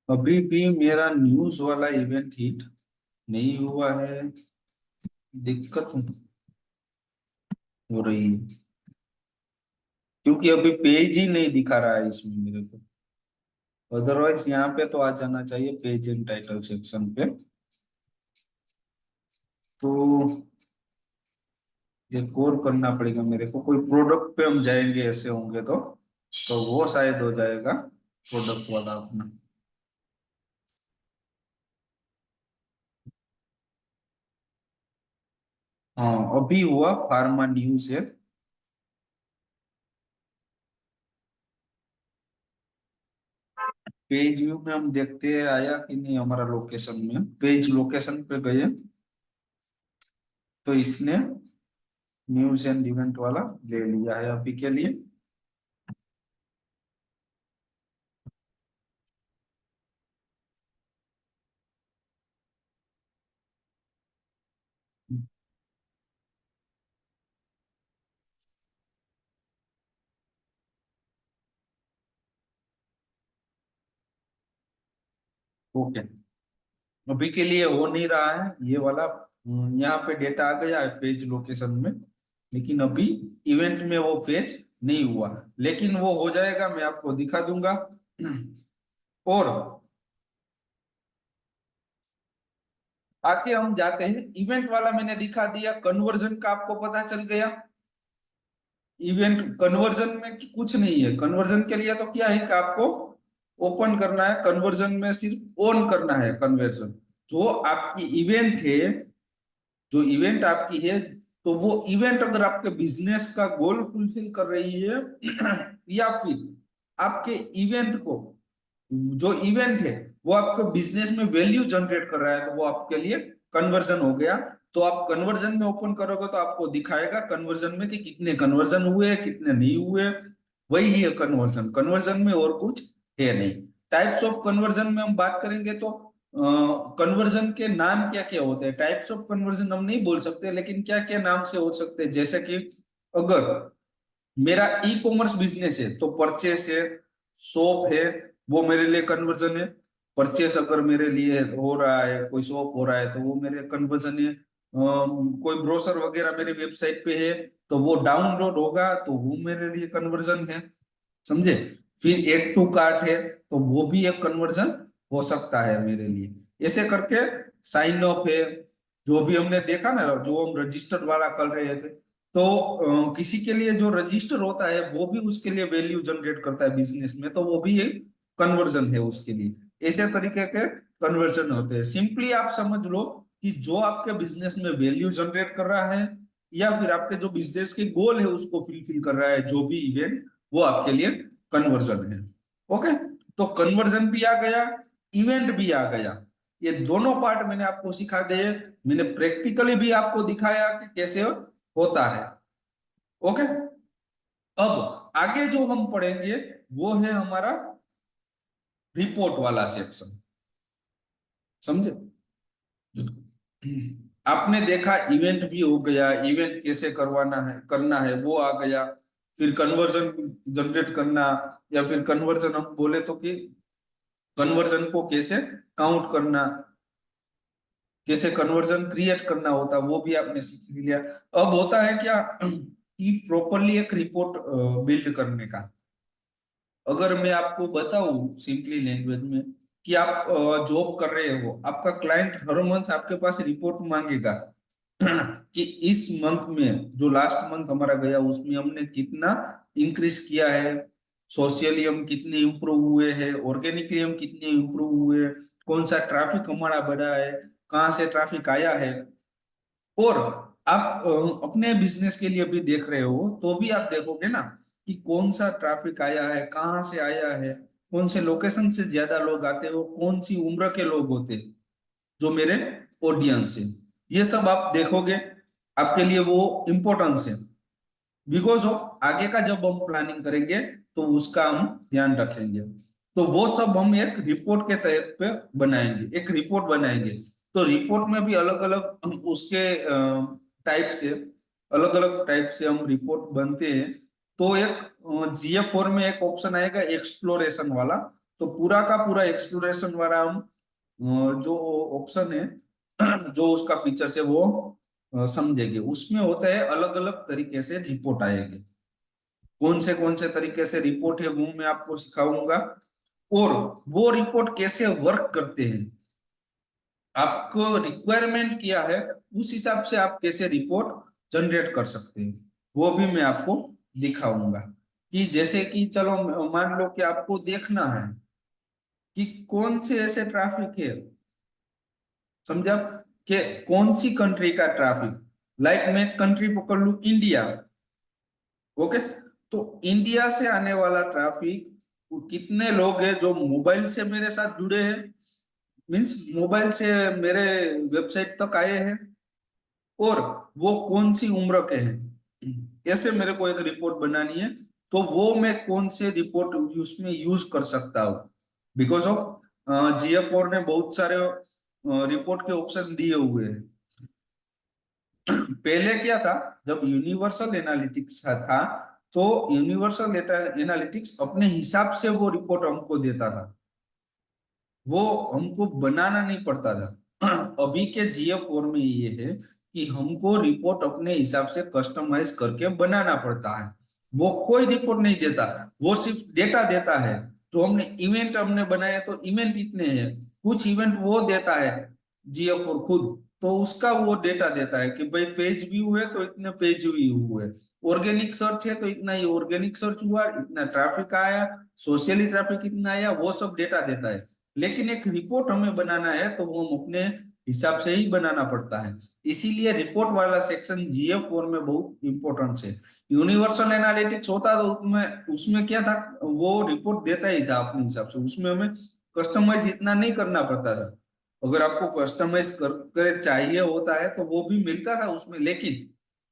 अभी भी मेरा न्यूज वाला इवेंट हिट नहीं हुआ है। दिक्कत हो रही है क्योंकि अभी पेज ही नहीं दिखा रहा है इसमें मेरे को। अदरवाइज यहाँ पे तो आ जाना चाहिए पेज एंड टाइटल सेक्शन पे। तो एक और करना पड़ेगा मेरे को, कोई प्रोडक्ट पे हम जाएंगे ऐसे होंगे तो वो शायद हो जाएगा प्रोडक्ट वाला अपना। हाँ अभी हुआ फार्मा न्यूज से। पेज व्यू में हम देखते हैं आया कि नहीं हमारा लोकेशन में। पेज लोकेशन पे गए तो इसने न्यूज एंड इवेंट वाला ले लिया है अभी के लिए। ओके अभी के लिए हो नहीं रहा है ये वाला। यहाँ पे डेटा आ गया है पेज लोकेशन में, लेकिन अभी इवेंट में वो पेज नहीं हुआ, लेकिन वो हो जाएगा, मैं आपको दिखा दूंगा। और आगे हम जाते हैं, इवेंट वाला मैंने दिखा दिया, कन्वर्जन का आपको पता चल गया। इवेंट कन्वर्जन में कुछ नहीं है, कन्वर्जन के लिए तो क्या है कि आपको ओपन करना है, कन्वर्जन में सिर्फ ऑन करना है कन्वर्जन। जो आपकी इवेंट है, जो इवेंट आपकी है, तो वो इवेंट अगर आपके बिजनेस का गोल फुलफिल कर रही है या फिर आपके इवेंट को, जो इवेंट है वो आपके बिजनेस में वैल्यू जनरेट कर रहा है, तो वो आपके लिए कन्वर्जन हो गया। तो आप कन्वर्जन में ओपन करोगे तो आपको दिखाएगा कन्वर्जन में कि कितने कन्वर्जन हुए कितने नहीं हुए, वही है कन्वर्जन। कन्वर्जन में और कुछ है नहीं। टाइप्स ऑफ कन्वर्जन में हम बात करेंगे तो कन्वर्जन के नाम क्या क्या होते हैं। टाइप्स ऑफ कन्वर्जन हम नहीं बोल सकते, लेकिन क्या क्या नाम से हो सकते हैं, जैसे कि अगर मेरा ई कॉमर्स बिजनेस है तो परचेस है, शॉप है, वो मेरे लिए कन्वर्जन है। परचेस अगर मेरे लिए हो रहा है, कोई शॉप हो रहा है तो वो मेरे कन्वर्जन है। कोई ब्रोशर वगैरह मेरी वेबसाइट पे है तो वो डाउनलोड होगा तो वो मेरे लिए कन्वर्जन है, समझे। फिर एड टू कार्ट है तो वो भी एक कन्वर्जन हो सकता है मेरे लिए। ऐसे करके साइन अप है, जो भी हमने देखा ना, जो हम रजिस्टर्ड वाला कर रहे थे, तो किसी के लिए जो रजिस्टर होता है वो भी उसके लिए वैल्यू जनरेट करता है बिजनेस में, तो वो भी एक कन्वर्जन है उसके लिए। ऐसे तरीके के कन्वर्जन होते हैं। सिंपली आप समझ लो कि जो आपके बिजनेस में वैल्यू जनरेट कर रहा है या फिर आपके जो बिजनेस के गोल है उसको फुलफिल कर रहा है, जो भी इवेंट, वो आपके लिए कन्वर्जन है। ओके, तो कन्वर्जन भी आ गया, इवेंट भी आ गया। ये दोनों पार्ट मैंने आपको सिखा दिए, मैंने प्रैक्टिकली भी आपको दिखाया कि कैसे होता है। ओके, अब आगे जो हम पढ़ेंगे वो है हमारा रिपोर्ट वाला सेक्शन, समझे। आपने देखा इवेंट भी हो गया, इवेंट कैसे करवाना है करना है वो आ गया। फिर कन्वर्जन जनरेट करना, या फिर कन्वर्जन हम बोले तो कि कन्वर्जन को कैसे काउंट करना, कैसे कन्वर्जन क्रिएट करना होता, वो भी आपने सीख लिया। अब होता है क्या कि प्रॉपरली एक रिपोर्ट बिल्ड करने का। अगर मैं आपको बताऊं सिंपली लैंग्वेज में कि आप जॉब कर रहे हो, आपका क्लाइंट हर मंथ आपके पास रिपोर्ट मांगेगा कि इस मंथ में, जो लास्ट मंथ हमारा गया, उसमें हमने कितना इंक्रीज किया है, सोशली हम कितने इंप्रूव हुए हैं, ऑर्गेनिकली हम कितने इंप्रूव हुए, कौन सा ट्रैफिक हमारा बढ़ा है, कहाँ से ट्रैफिक आया है। और आप अपने बिजनेस के लिए भी देख रहे हो तो भी आप देखोगे ना कि कौन सा ट्रैफिक आया है, कहाँ से आया है, कौन से लोकेशन से ज्यादा लोग आते हो, कौन सी उम्र के लोग होते हैं जो मेरे ऑडियंस है। ये सब आप देखोगे, आपके लिए वो इम्पोर्टेंस है। बिकॉज ऑफ आगे का जब हम प्लानिंग करेंगे तो उसका हम ध्यान रखेंगे। तो वो सब हम एक रिपोर्ट के तहत पे बनाएंगे, एक रिपोर्ट बनाएंगे। तो रिपोर्ट में भी अलग अलग उसके टाइप से, अलग अलग टाइप से हम रिपोर्ट बनते हैं। तो एक GF4 में एक ऑप्शन आएगा एक्सप्लोरेशन वाला, तो पूरा का पूरा एक्सप्लोरेशन वाला हम जो ऑप्शन है जो उसका फीचर है वो समझेंगे। उसमें होता है अलग अलग तरीके से रिपोर्ट आएगी, कौन से तरीके से रिपोर्ट है वो मैं आपको सिखाऊंगा, और वो रिपोर्ट कैसे वर्क करते हैं, आपको रिक्वायरमेंट क्या है, उस हिसाब से आप कैसे रिपोर्ट जनरेट कर सकते हैं, वो भी मैं आपको दिखाऊंगा। कि जैसे कि चलो मान लो कि आपको देखना है कि कौन से ऐसे ट्रैफिक है, समझा, कि कौन सी कंट्री का ट्रैफिक, लाइक मैं कंट्री पकड़ लू इंडिया, ओके, तो इंडिया से आने वाला ट्रैफिक, कितने लोग हैं जो मोबाइल से मेरे साथ जुड़े हैं, मीन्स मोबाइल से मेरे वेबसाइट तक आए हैं, और वो कौन सी उम्र के हैं, ऐसे मेरे को एक रिपोर्ट बनानी है। तो वो मैं कौन से रिपोर्ट उसमें यूज कर सकता हूँ, बिकॉज ऑफ GA4 ने बहुत सारे रिपोर्ट के ऑप्शन दिए हुए हैं। पहले क्या था, जब यूनिवर्सल एनालिटिक्स था, तो यूनिवर्सल एनालिटिक्स अपने हिसाब से वो रिपोर्ट हमको देता था, वो हमको बनाना नहीं पड़ता था। अभी के GA4 में ये है कि हमको रिपोर्ट अपने हिसाब से कस्टमाइज करके बनाना पड़ता है। वो कोई रिपोर्ट नहीं देता, वो सिर्फ डेटा देता है। तो हमने बनाया तो इवेंट इतने हैं, कुछ इवेंट वो देता है GA4 खुद, तो उसका वो डेटा देता है कि भाई पेज व्यू है तो इतने पेज व्यू हुए, ऑर्गेनिक सर्च है तो इतना ही ऑर्गेनिक सर्च हुआ, इतना ट्रैफिक आया, सोशली ट्रैफिक इतना आया, वो सब डेटा देता है। लेकिन एक रिपोर्ट हमें बनाना है तो वो हम अपने हिसाब से ही बनाना पड़ता है। इसीलिए रिपोर्ट वाला सेक्शन GA4 में बहुत इंपॉर्टेंट है। यूनिवर्सल एनालिटिक्स होता तो उसमें उसमें क्या था, वो रिपोर्ट देता ही था अपने हिसाब से, उसमें हमें कस्टमाइज इतना नहीं करना पड़ता था। अगर आपको कस्टमाइज कर चाहिए होता है तो वो भी मिलता था उसमें, लेकिन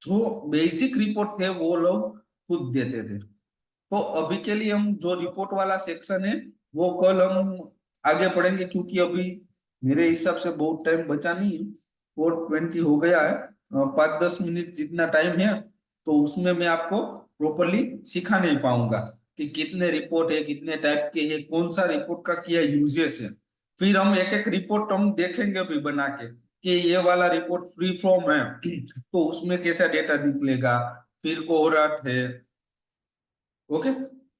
जो बेसिक रिपोर्ट थे वो लोग खुद देते थे। तो अभी के लिए हम जो रिपोर्ट वाला सेक्शन है वो कल हम आगे पढ़ेंगे, क्योंकि अभी मेरे हिसाब से बहुत टाइम बचा नहीं है, 4:20 हो गया है, 5-10 मिनट जितना टाइम है, तो उसमें मैं आपको प्रॉपरली सिखा नहीं पाऊंगा कि कितने रिपोर्ट है, कितने टाइप के है, कौन सा रिपोर्ट का क्या यूजेस है। फिर हम एक एक रिपोर्ट हम देखेंगे अभी बना के कि ये वाला रिपोर्ट फ्री फॉर्म है तो उसमें कैसा डेटा निकलेगा, फिर कोहराट है, ओके,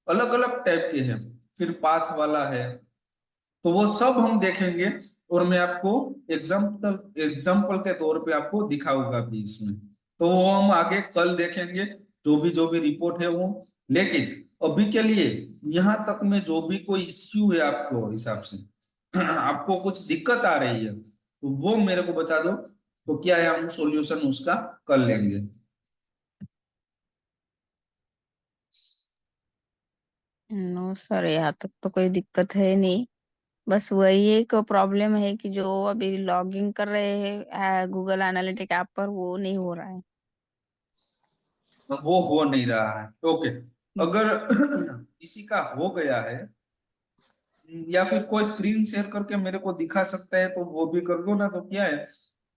अलग अलग टाइप के हैं, फिर पाथ वाला है, तो वो सब हम देखेंगे। और मैं आपको एग्जाम्पल के तौर पे आपको दिखाऊंगा भी इसमें, तो वो हम आगे कल देखेंगे जो भी रिपोर्ट है वो। लेकिन अभी के लिए यहाँ तक में जो भी कोई इश्यू है आपको हिसाब से आपको कुछ दिक्कत आ रही है तो वो मेरे को बता दो, तो क्या है हम सॉल्यूशन उसका कर लेंगे। नो सर, यहाँ तक तो कोई दिक्कत है नहीं। बस वही एक प्रॉब्लम है कि जो अभी लॉगिंग कर रहे हैं गूगल एनालिटिक ऐप पर, वो नहीं हो रहा है। वो हो नहीं रहा है, ओके। अगर किसी का हो गया है या फिर कोई स्क्रीन शेयर करके मेरे को दिखा सकता है तो वो भी कर दो ना, तो क्या है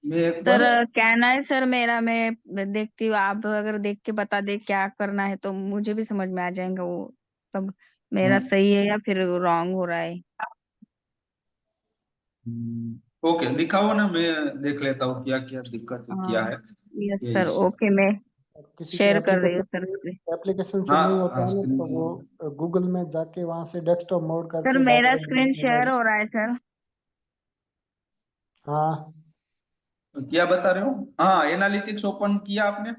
मैं एक सर बार। कहना है सर मेरा, मैं देखती हूँ, आप अगर देख के बता दे क्या करना है तो मुझे भी समझ में आ जाएगा वो सब, मेरा सही है या फिर रॉन्ग हो रहा है। ओके, दिखाओ ना, मैं देख लेता हूँ क्या क्या दिक्कत है, क्या हाँ, है यस ये सर, इश्यू। ओके, मैं किसी के शेयर कर रही हूँ सर। एप्लीकेशन एप्लीकेशन से नहीं हाँ होता हाँ, है ना, स्क्रीन तो वो गूगल में जाके वहां से डेस्कटॉप मोड सर करके मेरा डाटा स्क्रीन शेयर हो रहा है सर। हाँ। क्या बता रहे हो, हाँ एनालिटिक्स ओपन किया आपने,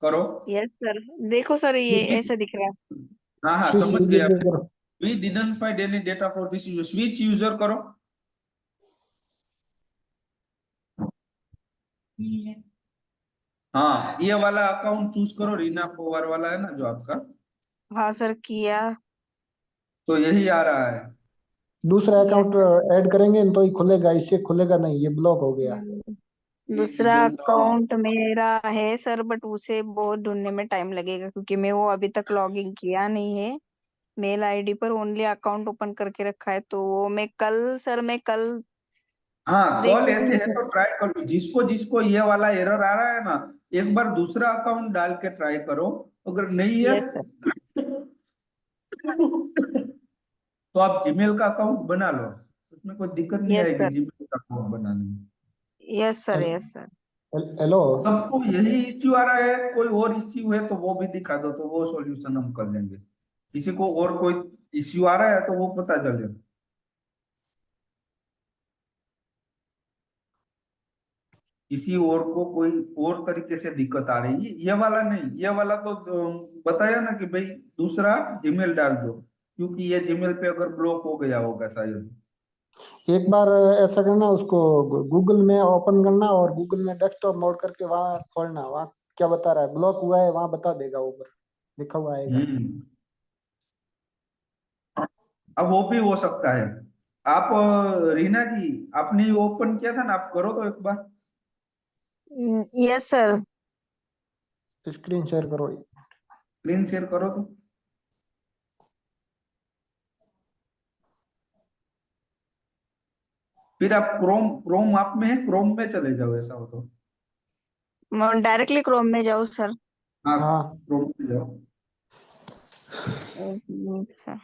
करो। यस सर, देखो सर ये ऐसा दिख रहा है। हाँ हाँ, स्विच समझ यूजर गया। पे करो। We didn't find any data for this user, switch user करो। हाँ, ये वाला अकाउंट चूज करो, रीना पोवर वाला है ना जो आपका, हाँ सर, किया। तो यही आ रहा है। दूसरा यस अकाउंट सर। ऐड करेंगे तो ही खुलेगा, इससे खुलेगा नहीं, ये ब्लॉक हो गया। वी दूसरा डिडंट, अकाउंट मेरा है सर, बट उसे बहुत ढूंढने में टाइम लगेगा क्योंकि मैं वो अभी तक लॉगिन किया नहीं है। मेल आईडी पर ओनली अकाउंट ओपन करके रखा है, तो वो मैं कल हाँ कॉल ऐसे देखूंगी है सर। तो ट्राई करो, जिसको जिसको ये वाला एरर आ रहा है ना, एक बार दूसरा अकाउंट डाल के ट्राई करो। अगर नहीं है यस सर। तो आप जीमेल का अकाउंट बना लो, उसमें कोई दिक्कत नहीं यस आएगी सर। जीमेल का अकाउंट बनाने में। Yes sir. Yes sir. Hello. सबको यही इश्यू आ रहा है, कोई और इश्यू है तो वो भी दिखा दो, तो वो सॉल्यूशन हम कर लेंगे। किसी को और कोई इश्यू आ रहा है तो वो पता चले। किसी और को कोई और तरीके से दिक्कत आ रही है, ये वाला नहीं, ये वाला तो बताया ना कि भाई दूसरा जीमेल डाल दो, क्योंकि ये जीमेल पे अगर ब्लॉक हो गया होगा शायद। एक बार ऐसा करना, उसको गूगल में ओपन करना और गूगल में डेस्कटॉप मोड करके वहां खोलना, वहां क्या बता रहा है, ब्लॉक हुआ है वहां बता देगा, ऊपर लिखा हुआ आएगा। हम्म। अब वो भी हो सकता है। आप रीना जी, आपने ओपन किया था ना, आप करो तो एक बार। Yes sir. स्क्रीन शेयर करो। स्क्रीन शेयर करो तो। फिर आप क्रोम क्रोम आप में है, क्रोम में चले जाओ ऐसा हो तो। डायरेक्टली क्रोम में जाऊँ सर? हाँ, हाँ क्रोम में जाओ। एक मिनट सर।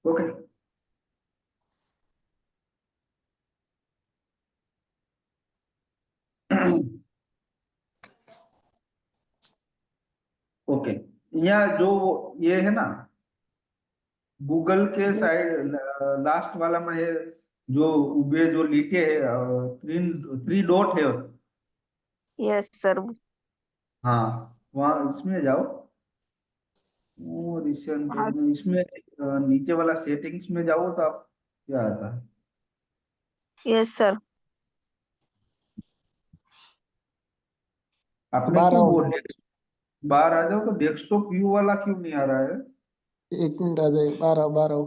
ओके। ओके। यहाँ जो ये है ना, गूगल के साइड लास्ट वाला में है, जो उबे जो लीटे है, थ्री थ्री डॉट है। Yes sir. हाँ, वहाँ इसमें जाओ। रिसेंट हाँ। इसमें नीचे वाला सेटिंग्स में जाओ तो आप क्या आता है। Yes sir. आपने बाहर क्यों आओ। वो बाहर आ जाओ तो डेस्कटॉप व्यू वाला क्यों नहीं आ रहा है। एक मिनट आ जाए, बाहर आओ बाहर आओ।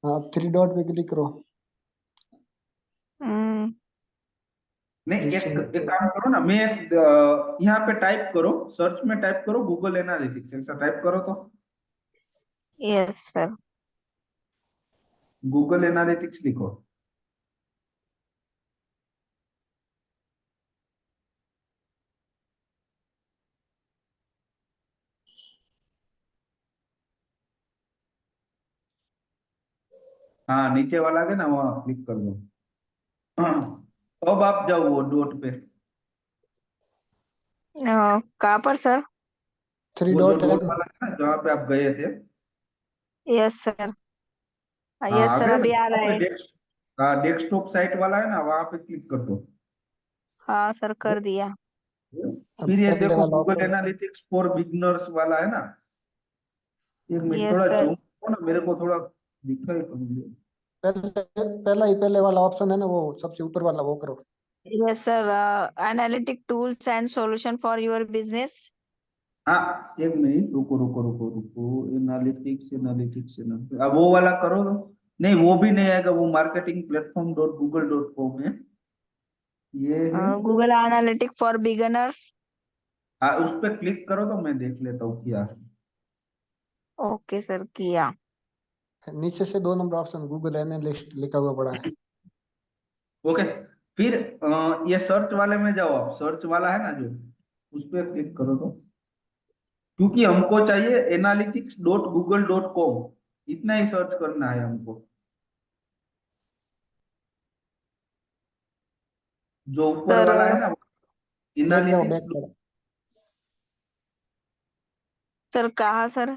हाँ, थ्री डॉट पे क्लिक करो। हम्म। नहीं, एक रिसेंट। एक काम करो ना, मैं यहाँ पे टाइप करो, सर्च में टाइप करो गूगल एनालिटिक्स, ऐसा टाइप करो तो। Yes sir. गूगल एनालिटिक्स लिखो। हाँ, नीचे वाला है ना, वहाँ क्लिक कर दो। हाँ, अब आप जाओ वो डॉट पे। कहाँ पर सर? थ्री वो जो डॉट है डॉट ना? वाला है ना, जहाँ पे आप गए थे। Yes sir. हाँ, यस आ सर, गए ना, अभी आ वहाँ रहा पे है। हाँ, डेस्कटॉप साइट वाला है ना, वहाँ पे क्लिक कर दो। हाँ सर, कर दिया। अब फिर ये पहले देखो वाला Google option. Analytics for beginners वाला है ना। एक मिनट, यस थोड़ा सर। जूम करो ना, मेरे को थोड़ा दिखाई तो मुझे। पहले पहले वाला ऑप्शन है ना, वो सबसे ऊपर वाला वो करो। Yes sir, analytic tools and solution for your business. हाँ, एक मिनट, रुको रुको रुको रुको। एनालिटिक्स एनालिटिक्स एनालिटिक्स, अब वो वाला करो तो। नहीं, वो भी नहीं आएगा, वो marketing platform dot Google dot com है। ये है। Google analytic for beginners. हाँ, उस पर क्लिक करो तो मैं देख लेता हूँ क्या है। ओके सर, किया। नीचे से 2 नंबर ऑप्शन गूगल एनालिस्ट लिखा हुआ पड़ा है। ओके। फिर ये सर्च वाले में जाओ आप, सर्च वाला है ना जो, उस पर क्लिक करो तो। क्योंकि हमको चाहिए analytics dot Google dot com, इतना ही सर्च करना है हमको। जो ऊपर सर, वाला है ना, बैक जाओ, एनालिटिक्स। बैक जाओ। सर कहाँ सर?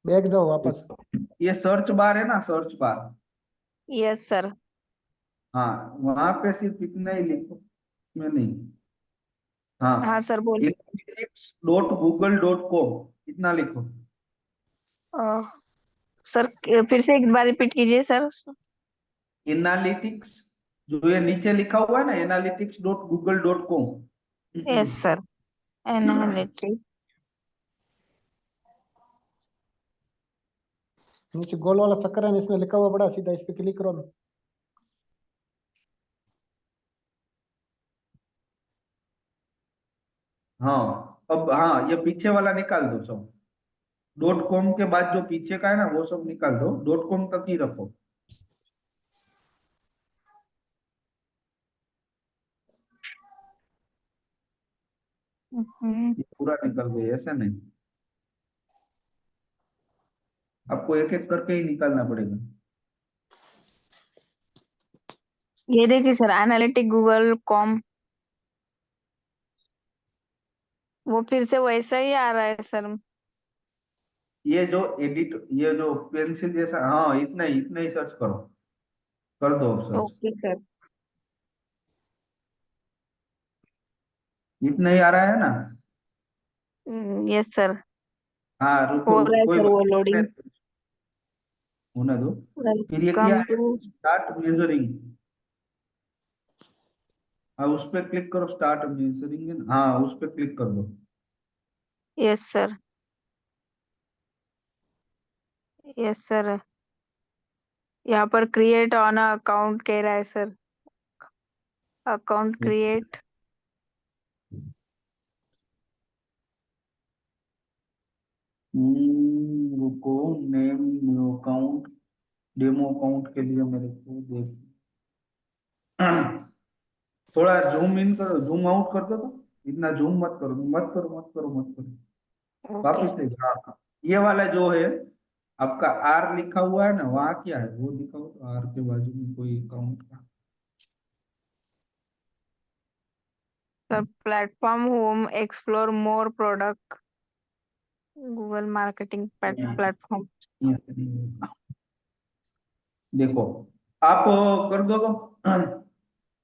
बैक जाओ वापस। ये सर्च बार है ना, सर्च बार। Yes sir. हाँ, वहां पे सिर्फ इतना ही लिखो, इसमें नहीं। हाँ हाँ, सर, बोल। Analytics dot Google dot com, इतना लिखो। अ, सर, फिर से एक बार रिपीट कीजिए सर। एनालिटिक्स, जो ये नीचे लिखा हुआ है ना, analytics dot Google dot yes com. Sir, analytic. नीचे गोल वाला चक्कर है ना, इसमें लिखा हुआ पड़ा, सीधा इस पे क्लिक करो ना। हाँ, अब हाँ, ये पीछे वाला निकाल दो सब। डॉट कॉम के बाद जो पीछे का है ना, वो सब निकाल दो, डॉट कॉम तक ही रखो। हम्म, ये पूरा निकल गया, ऐसा नहीं, आपको एक एक करके ही निकालना पड़ेगा। ये देखिए सर, एनालिटिक गूगल कॉम। वो फिर से वैसा ही आ रहा है सर। ये जो एडिट, ये जो पेंसिल जैसा, हाँ, इतना ही सर्च करो, कर दो अब सर्च। Okay sir. इतना ही आ रहा है ना। Yes sir. हाँ रुको, हो रहा है कोई सर बात वो नहीं, लोडिंग। होने दो। फिर ये क्या वेलकम है, टू। Start measuring. हाँ उस पर क्लिक करो, स्टार्ट मेजरिंग, हाँ उस पर क्लिक कर दो। Yes sir, yes sir. यहाँ पर क्रिएट ऑन अकाउंट कह रहा है सर, अकाउंट क्रिएट। रुको, name new account, demo account के लिए मेरे को देख थोड़ा जूम इन करो, जूम आउट कर दो, तो इतना जूम मत करो, मत करो, मत करो, मत करो। ओके वापिस से, हाँ हाँ। ये वाला जो है आपका आर लिखा हुआ है ना, वहाँ क्या है वो दिखाओ, तो आर के बाजू में कोई अकाउंट का। Sir, platform home explore more product, Google marketing platform. देखो, आप कर दो तो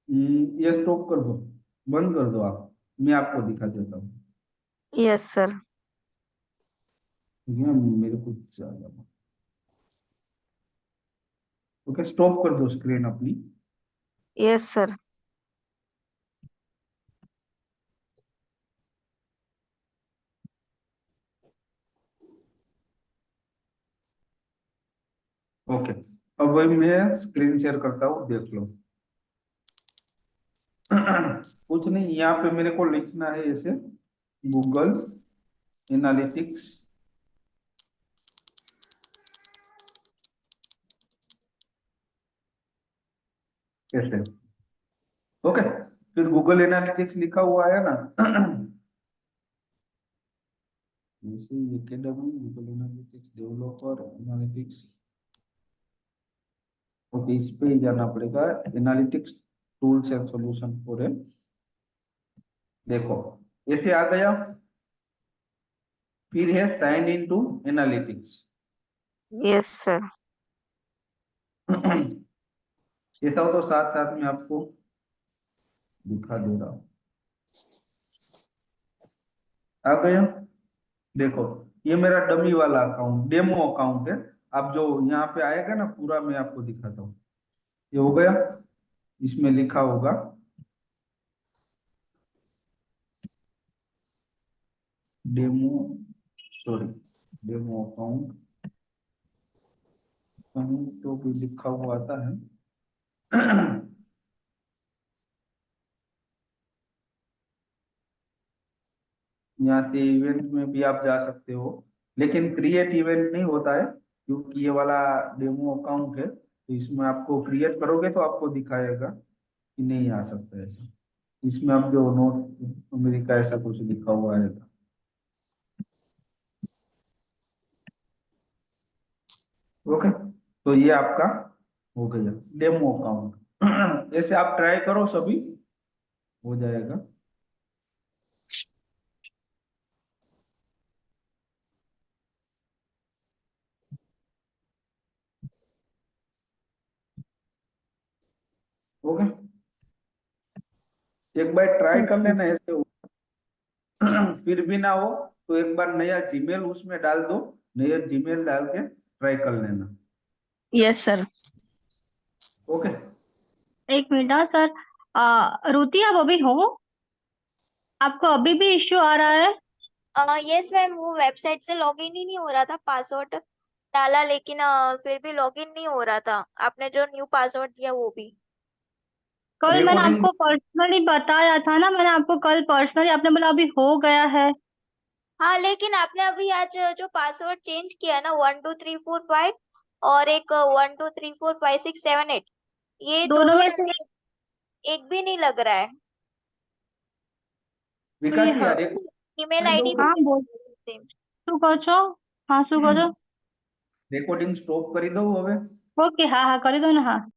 ये स्टॉप कर दो, बंद कर दो आप, मैं आपको दिखा देता हूँ। Yes sir. ठीक है, मेरे को ज्यादा, ओके स्टॉप कर दो स्क्रीन अपनी। Yes sir. ओके, अब वही मैं स्क्रीन शेयर करता हूँ, देख लो। कुछ नहीं, यहाँ पे मेरे को लिखना है ऐसे, गूगल एनालिटिक्स, ऐसे। ओके, फिर गूगल एनालिटिक्स लिखा हुआ है ना, जैसे academy, Google Analytics developer analytics. Okay, इस पे ही जाना पड़ेगा, analytics tools and solution for a. देखो ऐसे आ गया, फिर है sign in to analytics. Yes sir. ऐसा हो तो साथ साथ में आपको दिखा दे रहा हूँ। आ गया, देखो ये मेरा डमी वाला अकाउंट, डेमो अकाउंट है। अब जो यहाँ पे आएगा ना पूरा, मैं आपको दिखाता हूँ। ये हो गया, इसमें लिखा होगा डेमो, सॉरी डेमो अकाउंट, कहीं तो भी लिखा हुआ आता है। यहाँ से इवेंट में भी आप जा सकते हो, लेकिन क्रिएट इवेंट नहीं होता है, क्योंकि ये वाला डेमो अकाउंट है, तो इसमें आपको क्रिएट करोगे तो आपको दिखाएगा कि नहीं आ सकता ऐसा। इसमें आप जो नॉर्थ अमेरिका ऐसा कुछ लिखा हुआ है। ओके, तो ये आपका हो गया डेमो अकाउंट। ऐसे आप ट्राई करो, सभी हो जाएगा। ओके, एक बार ट्राई कर लेना ऐसे हो। फिर भी ना हो तो एक बार नया जीमेल उसमें डाल दो, नया जीमेल डाल के ट्राई कर लेना। Yes sir. ओके, एक मिनट हाँ सर। रुति आप अभी हो? आपको अभी भी इश्यू आ रहा है? यस मैम, वो वेबसाइट से लॉगिन ही नहीं हो रहा था, पासवर्ड डाला लेकिन फिर भी लॉगिन नहीं हो रहा था, आपने जो न्यू पासवर्ड दिया वो भी। कल मैंने रिकॉर्डिंग, आपको पर्सनली बताया था ना, मैंने आपको कल पर्सनली, आपने बोला अभी हो गया है। हाँ लेकिन आपने अभी आज जो पासवर्ड चेंज किया ना, 12345 और एक 1234567 8, ये दोनों दोनों में से एक भी नहीं लग रहा है। तो ये विकास यार एक ईमेल आईडी हाँ बोल, सेम। શું કહો છો? हाँ શું કહો છો? રેકોર્ડિંગ સ્ટોપ કરી દઉં હવે? ઓકે, હા હા કરી દો ને, હા।